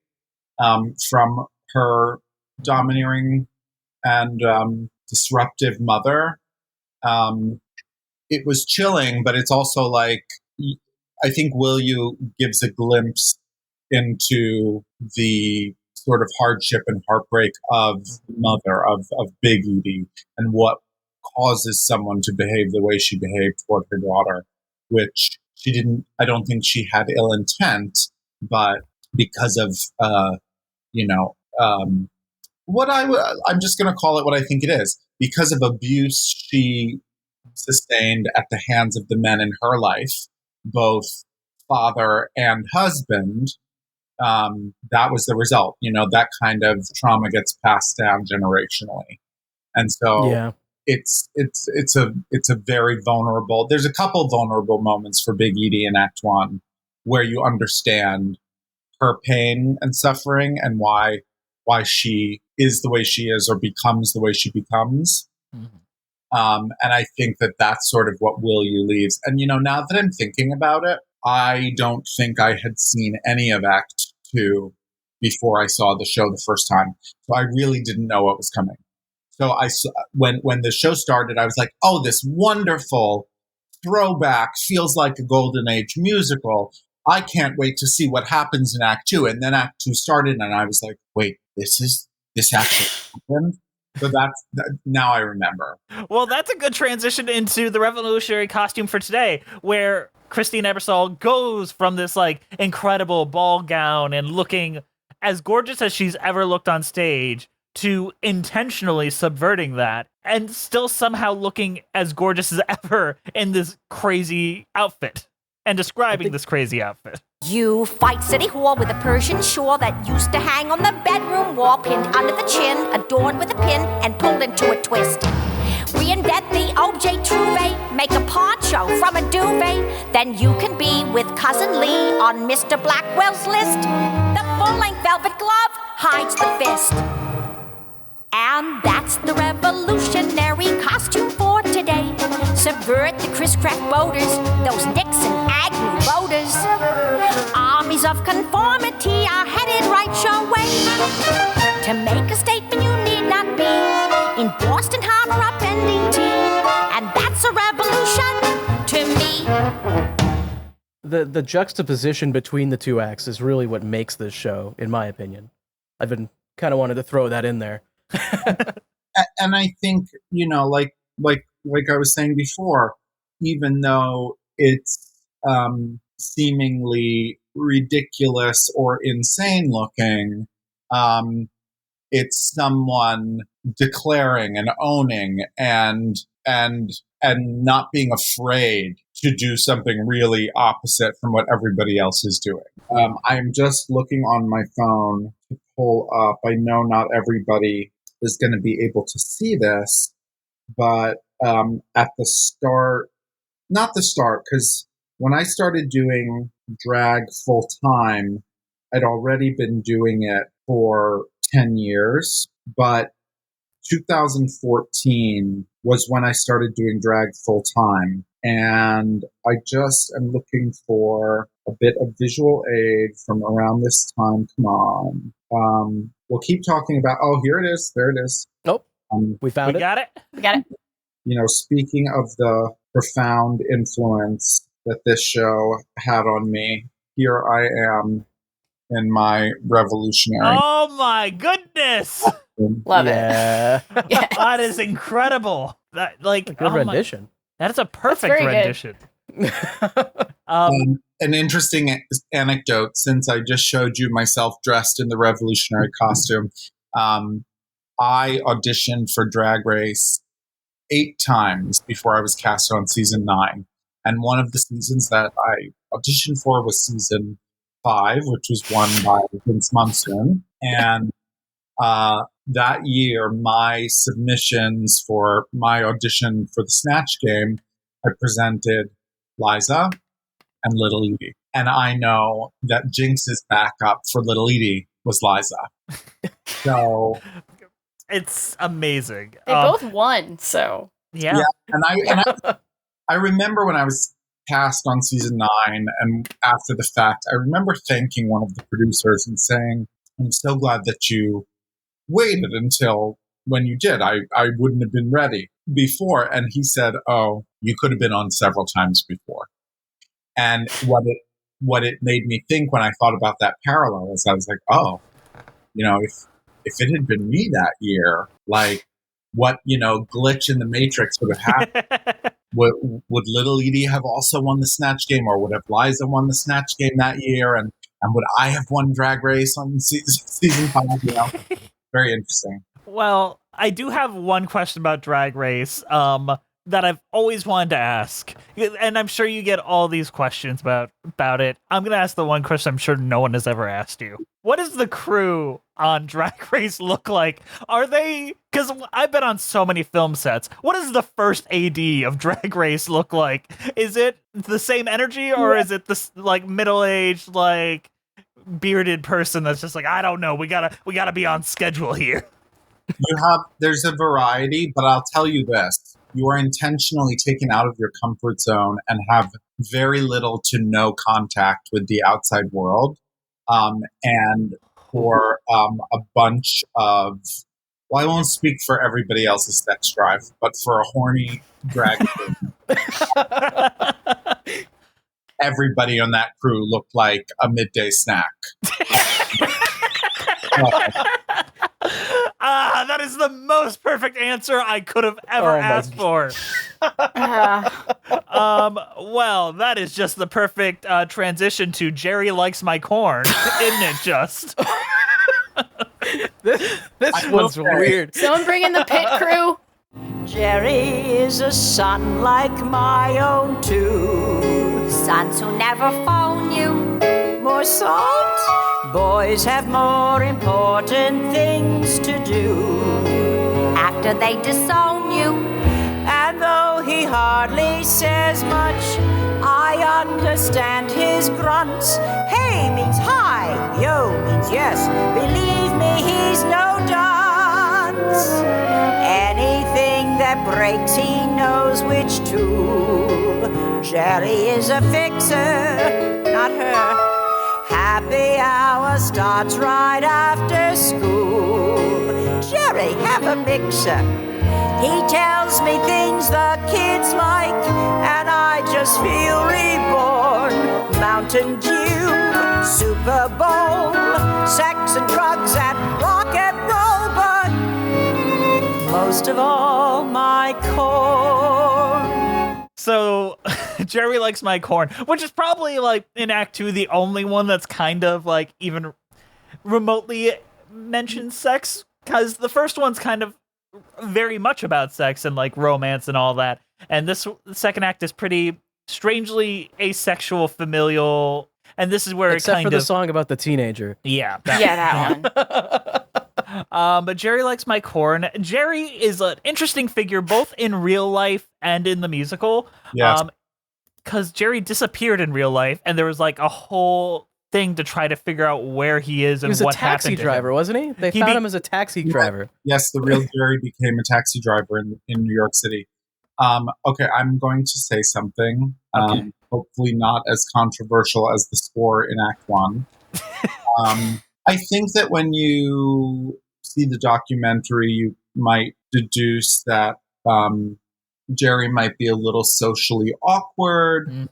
from her domineering and disruptive mother. It was chilling, but it's also like, I think Will You gives a glimpse into the sort of hardship and heartbreak of the mother, of Big Edie, and what causes someone to behave the way she behaved toward her daughter, which she didn't, I don't think she had ill intent, but because of, I'm just going to call it what I think it is, because of abuse she sustained at the hands of the men in her life, both father and husband. That was the result. That kind of trauma gets passed down generationally, and so it's a very vulnerable. There's a couple vulnerable moments for Big Edie in Act 1 where you understand her pain and suffering and why she is the way she is or becomes the way she becomes. And I think that that's sort of what Will You leaves. And now that I'm thinking about it, I don't think I had seen any of Act 2 before I saw the show the first time. So I really didn't know what was coming. So when the show started, I was like, oh, this wonderful throwback, feels like a golden age musical. I can't wait to see what happens in Act 2. And then Act 2 started, and I was like, wait, this actually happened? So now I remember. Well, that's a good transition into the revolutionary costume for today, where Christine Ebersol goes from this like incredible ball gown and looking as gorgeous as she's ever looked on stage to intentionally subverting that and still somehow looking as gorgeous as ever in this crazy outfit and describing this crazy outfit. You fight City Hall with a Persian shawl that used to hang on the bedroom wall, pinned under the chin, adorned with a pin, and pulled into a twist. Reinvent the OJ Trouvé, make a poncho from a duvet. Then you can be with Cousin Lee on Mr. Blackwell's list. The full-length velvet glove hides the fist. And that's the revolutionary costume for today. Subvert the Chris Craft boaters, those Nixon Agnew voters. Armies of conformity are headed right your way. To make a statement you need not be in Boston Harbor or Bending Tea. And that's a revolution to me. The juxtaposition between the two acts is really what makes this show, in my opinion. I've been kind of wanted to throw that in there. And I think, like I was saying before, even though it's seemingly ridiculous or insane looking, it's someone declaring and owning and not being afraid to do something really opposite from what everybody else is doing. I'm just looking on my phone to pull up. I know not everybody is going to be able to see this, but at the start, not the start, because when I started doing drag full time, I'd already been doing it for 10 years, but 2014 was when I started doing drag full time. And I just am looking for a bit of visual aid from around this time. Come on. We'll keep talking about, here it is. There it is. Nope. We found it. Got it? We got it. Speaking of the profound influence that this show had on me, here I am in my revolutionary. Oh my goodness! Love it. Yeah. That is incredible. That Good rendition. That is a perfect very rendition. An interesting anecdote, since I just showed you myself dressed in the revolutionary costume. I auditioned for Drag Race 8 times before I was cast on season 9. And one of the seasons that I auditioned for was season 5, which was won by Vince Munson. And that year, my submissions for my audition for the Snatch Game, I presented Liza and Little Edie. And I know that Jinx's backup for Little Edie was Liza. So it's amazing. They both won, so. Yeah. And I remember when I was cast on season 9 and after the fact, I remember thanking one of the producers and saying, I'm so glad that you waited until when you did. I wouldn't have been ready before. And he said, oh, you could have been on several times before. And what it made me think when I thought about that parallel is I was like, oh, if it had been me that year, like what, glitch in the Matrix would have happened. Would Little Edie have also won the Snatch Game, or would have Liza won the Snatch Game that year? And would I have won Drag Race on season 5? Very interesting. Well, I do have one question about Drag Race that I've always wanted to ask. And I'm sure you get all these questions about it. I'm going to ask the one question I'm sure no one has ever asked you. What does the crew on Drag Race look like? Are they... Because I've been on so many film sets. What does the first AD of Drag Race look like? Is it the same energy, or is it this like middle-aged, like bearded person that's just like, I don't know, we gotta be on schedule here? There's a variety, but I'll tell you this. You are intentionally taken out of your comfort zone and have very little to no contact with the outside world. And for a bunch of, well, I won't speak for everybody else's sex drive, but for a horny drag queen, everybody on that crew looked like a midday snack. That is the most perfect answer I could have ever asked for. Well, that is just the perfect transition to Jerry likes my corn, isn't it? Just this one's weird. Someone bring in the pit crew. Jerry is a son like my own too. Sons who never phone you. More salt? Boys have more important things to do. After they disown you. And though he hardly says much, I understand his grunts. Hey means hi, yo means yes. Believe me, he's no dunce. Anything that breaks, he knows which tool. Jerry is a fixer, not her. Happy hour starts right after school. Jerry, have a mixer. He tells me things the kids like, and I just feel reborn. Mountain Dew, Super Bowl, sex and drugs and rock and roll, but most of all, my corn. so. Jerry likes my corn, which is probably like in Act 2 the only one that's kind of like even remotely mentions sex, because the first one's kind of very much about sex and like romance and all that, and the second act is pretty strangely asexual, familial, and this is where Except it kind for the of song about the teenager. That one. But Jerry likes my corn. Jerry is an interesting figure both in real life and in the musical. Yes. Because Jerry disappeared in real life, and there was like a whole thing to try to figure out where he is and He was what a taxi happened to driver, him. wasn't he? They found him as a taxi driver. Yes, the real Jerry became a taxi driver in New York City. Okay, I'm going to say something. Okay. Hopefully not as controversial as the score in Act 1. I think that when you see the documentary, you might deduce that Jerry might be a little socially awkward,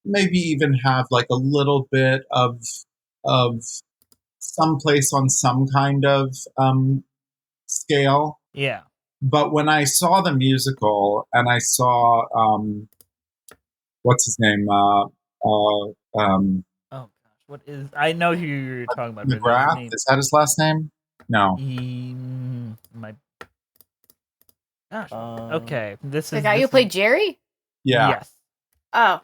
maybe even have like a little bit of someplace on some kind of scale. Yeah. But when I saw the musical and I saw what's his name? Oh gosh, what is? I know who you're talking about. but his McGrath? name- Is that his last name? No. My gosh. Okay, this The is guy this who is- played Jerry? Yeah. Yes. Oh,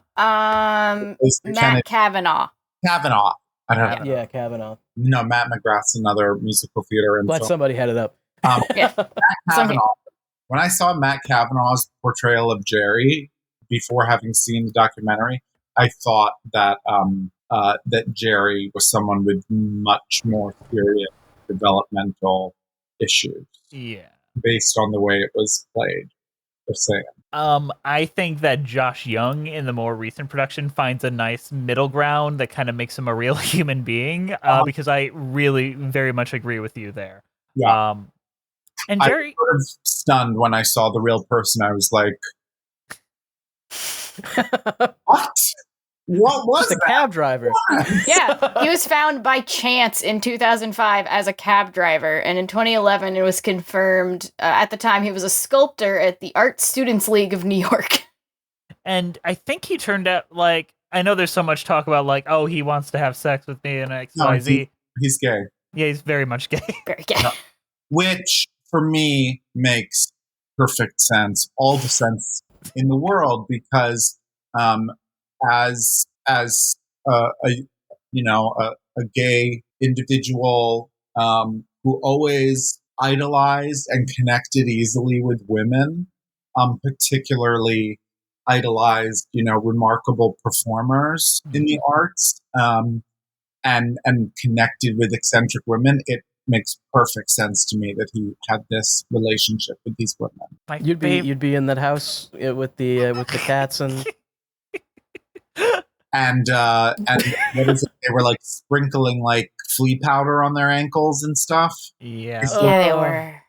It's Matt Kavanaugh. Kavanaugh. I don't know. Yeah, Kavanaugh. No, Matt McGrath's another musical theater. And Glad somebody had it up. Yeah. Matt Kavanaugh. When I saw Matt Kavanaugh's portrayal of Jerry before having seen the documentary, I thought that that Jerry was someone with much more serious developmental issues Yeah. based on the way it was played. Just saying. I think that Josh Young in the more recent production finds a nice middle ground that kind of makes him a real human being. Because I really very much agree with you there. Yeah. And Jerry, I was sort of stunned when I saw the real person. I was like, "What? What was Just a that?" cab driver. Yeah, he was found by chance in 2005 as a cab driver, and in 2011 it was confirmed. At the time, he was a sculptor at the Art Students League of New York. and I think he turned out like, I know there's so much talk about like, oh, he wants to have sex with me and XYZ. He's gay. Yeah, he's very much gay. Very gay. No. Which, for me, makes perfect sense, all the sense in the world, because as a gay individual who always idolized and connected easily with women, particularly idolized, remarkable performers in the arts, and connected with eccentric women, it makes perfect sense to me that he had this relationship with these women. You'd be in that house with the cats and And what is it? They were like sprinkling like flea powder on their ankles and stuff. Yeah. Yeah, they were.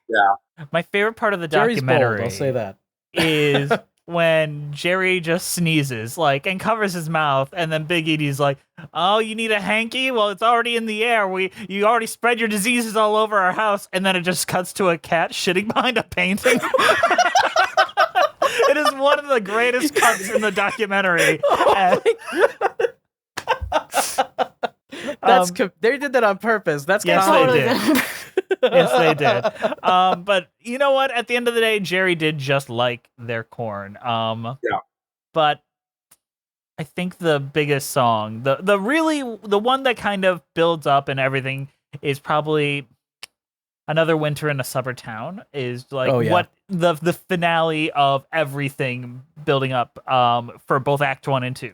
My favorite part of the Jerry's bold, documentary I'll say that. is when Jerry just sneezes, like, and covers his mouth, and then Big Edie's like, "Oh, you need a hanky? Well, it's already in the air. You already spread your diseases all over our house." And then it just cuts to a cat shitting behind a painting. It is one of the greatest cuts in the documentary. They did that on purpose. That's Yes, comedy. they did. Yes, they did. But you know what? At the end of the day, Jerry did just like their corn. Yeah. But I think the biggest song, the one that kind of builds up and everything, is probably Another Winter in a Summer Town. Is like what the finale of everything building up for both Act 1 and 2.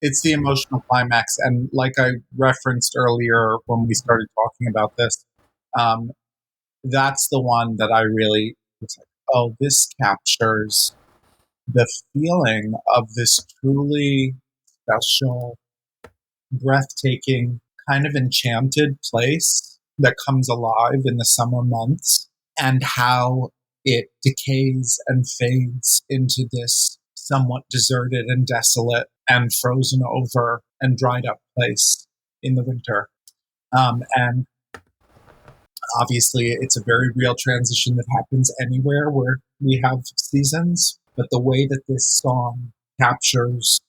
It's the emotional climax. And like I referenced earlier when we started talking about this, that's the one that I really was like, oh, this captures the feeling of this truly special, breathtaking, kind of enchanted place that comes alive in the summer months, and how it decays and fades into this somewhat deserted and desolate and frozen over and dried up place in the winter. And obviously, it's a very real transition that happens anywhere where we have seasons. But the way that this song captures,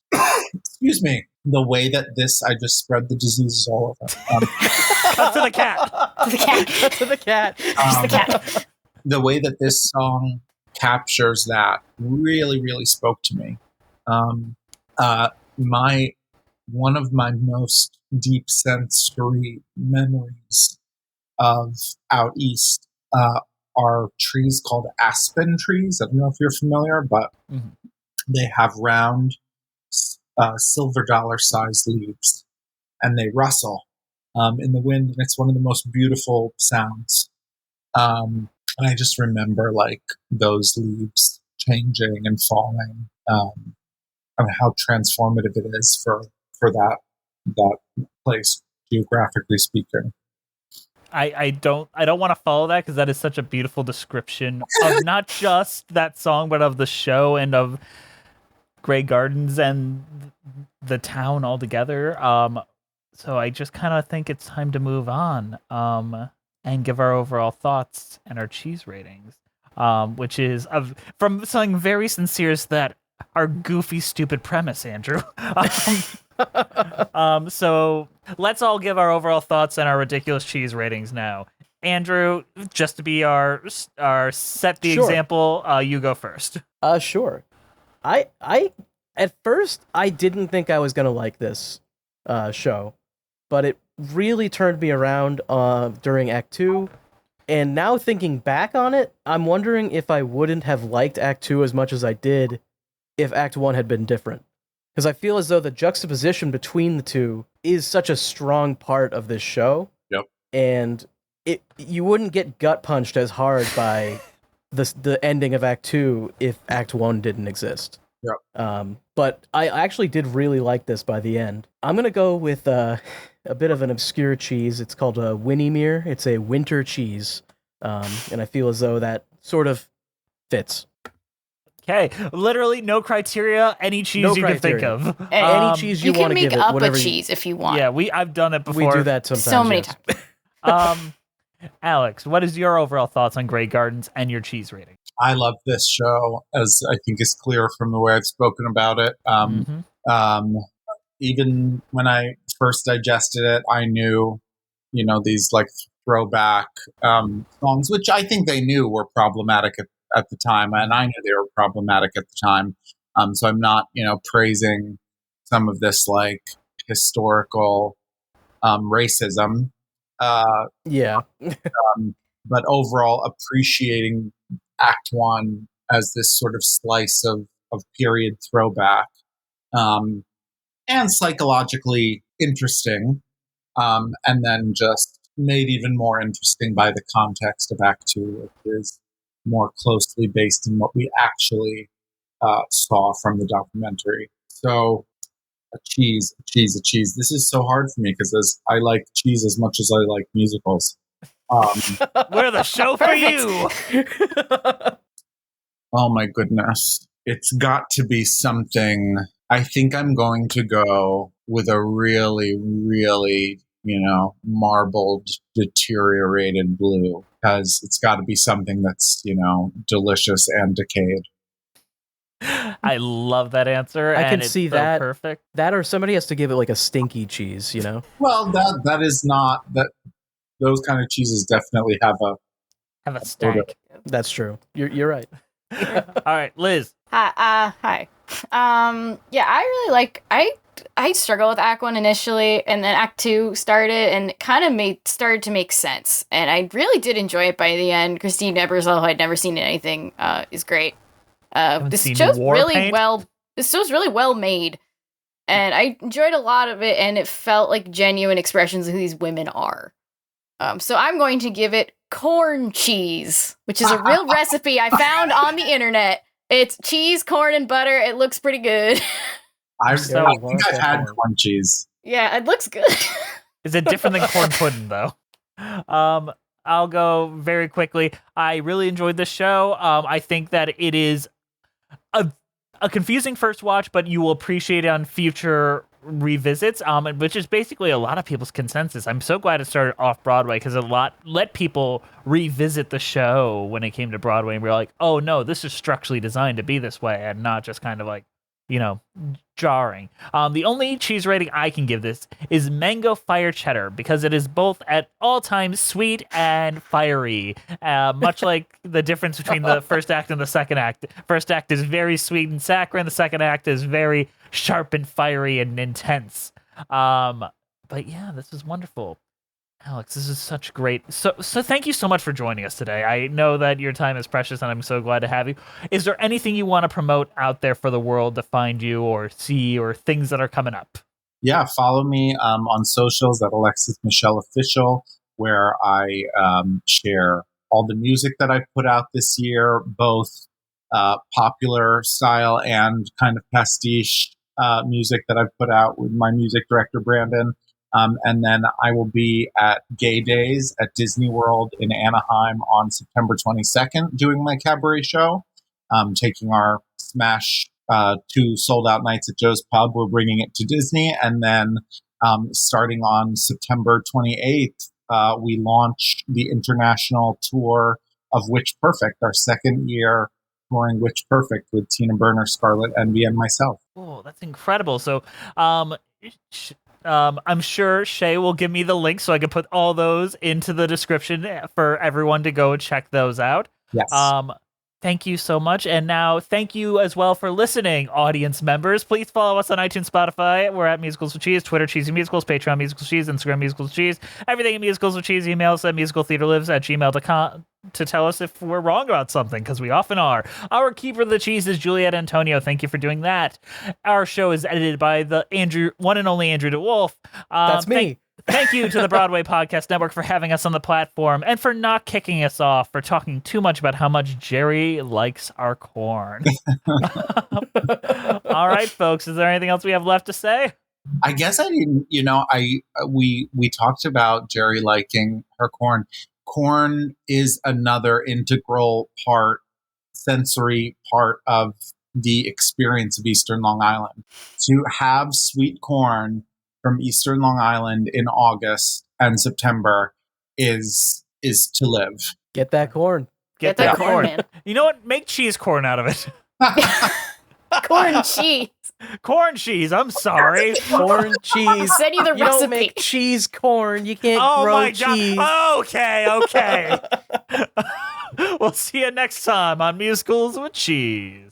excuse me, the way that this, I just spread the diseases all over. Cut to the cat. To the cat. Cut to the cat. Just the cat. The way that this song captures that really, really spoke to me. One of my most deep sensory memories of out east are trees called aspen trees. I don't know if you're familiar, but they have round, silver dollar sized leaves, and they rustle in the wind, and it's one of the most beautiful sounds. And I just remember like those leaves changing and falling, and how transformative it is for that place, geographically speaking. I don't want to follow that because that is such a beautiful description of not just that song, but of the show and of Grey Gardens and the town altogether. So I just kind of think it's time to move on and give our overall thoughts and our cheese ratings, which is from something very sincere as that our goofy, stupid premise, Andrew. So let's all give our overall thoughts and our ridiculous cheese ratings now. Andrew, just to be our set the example, you go first. Sure. I at first I didn't think I was gonna like this show, but it really turned me around during Act 2. And now thinking back on it, I'm wondering if I wouldn't have liked Act 2 as much as I did if Act 1 had been different. because I feel as though the juxtaposition between the two is such a strong part of this show. Yep. And you wouldn't get gut punched as hard by the ending of Act 2 if Act 1 didn't exist. Yep. But I actually did really like this by the end. I'm gonna go with a bit of an obscure cheese. It's called a Winnie-Mere. It's a winter cheese, and I feel as though that sort of fits. Okay, literally no criteria. Any cheese No you can think criteria. of. Any cheese you want to give can it, make up a whatever cheese if you want. Yeah, I've done it before. we do that sometimes. so many yes. times. Alex, what is your overall thoughts on Grey Gardens and your cheese rating? I love this show, as I think is clear from the way I've spoken about it. Even when I first digested it, I knew, these like throwback songs, which I think they knew were problematic at the time, and I knew they were problematic at the time. So I'm not, praising some of this like historical racism. Yeah. But overall appreciating Act 1 as this sort of slice of period throwback, and psychologically interesting, and then just made even more interesting by the context of Act 2, which is more closely based in what we actually saw from the documentary. So a cheese. This is so hard for me because I like cheese as much as I like musicals. We're the show for you. Oh my goodness. It's got to be something. I think I'm going to go with a really, really, marbled, deteriorated blue, because it's got to be something that's, delicious and decayed. I love that answer. I and can it's see so that. Perfect. That, or somebody has to give it like a stinky cheese, Well, that is not that. Those kind of cheeses definitely have a stank. That's true. You're right. All right, Liz. Hi. Yeah, I really like. I struggled with Act 1 initially, and then Act 2 started, and it kind of started to make sense. And I really did enjoy it by the end. Christine Ebersole, who I'd never seen in anything, is great. This show's really well made, and I enjoyed a lot of it, and it felt like genuine expressions of who these women are. So I'm going to give it corn cheese, which is a real recipe I found on the internet. It's cheese, corn, and butter. It looks pretty good. I think I've had corn cheese. Yeah, it looks good. Is it different than corn pudding, though? I'll go very quickly. I really enjoyed this show. I think that it is a confusing first watch, but you will appreciate it on future revisits, which is basically a lot of people's consensus. I'm so glad it started off-Broadway, because let people revisit the show when it came to Broadway, and we're like, oh no, this is structurally designed to be this way, and not just kind of like, jarring. The only cheese rating I can give this is mango fire cheddar, because it is both at all times sweet and fiery, much like the difference between the first act and the second act. First act is very sweet and saccharine, the second act is very sharp and fiery and intense. But yeah, this is wonderful. Alex, this is such great. So thank you so much for joining us today. I know that your time is precious, and I'm so glad to have you. Is there anything you want to promote out there for the world to find you or see, or things that are coming up? Yeah, follow me on socials at Alexis Michelle Official, where I share all the music that I've put out this year, both popular style and kind of pastiche music that I've put out with my music director, Brandon. And then I will be at Gay Days at Disney World in Anaheim on September 22nd doing my cabaret show, taking our Smash 2 sold-out nights at Joe's Pub. We're bringing it to Disney. And then starting on September 28th, we launch the international tour of Witch Perfect, our second year touring Witch Perfect with Tina Burner, Scarlet Envy, and myself. Oh, that's incredible. So I'm sure Shay will give me the link so I can put all those into the description for everyone to go and check those out. Yes. Thank you so much. And now thank you as well for listening, audience members. Please follow us on iTunes, Spotify. We're at Musicals with Cheese, Twitter, Cheesy Musicals, Patreon, Musicals with Cheese, Instagram, Musicals with Cheese, everything at Musicals with Cheese. Email us at musicaltheaterlives@gmail.com. to tell us if we're wrong about something, because we often are. Our keeper of the cheese is Juliet Antonio. Thank you for doing that. Our show is edited by the one and only Andrew DeWolf. That's me. Thank you to the Broadway Podcast Network for having us on the platform and for not kicking us off for talking too much about how much Jerry likes our corn. All right, folks, is there anything else we have left to say? I guess I didn't, we talked about Jerry liking her corn. Corn is another integral sensory part of the experience of Eastern Long Island. To have sweet corn from Eastern Long Island in August and September is to live. Get that corn. Get that corn, man. You know what? Make cheese corn out of it. Corn cheese. Corn cheese. I'm sorry. Corn cheese. Send you the You recipe. don't make cheese corn. You can't Oh grow my cheese. God. Okay. We'll see you next time on Musicals with Cheese.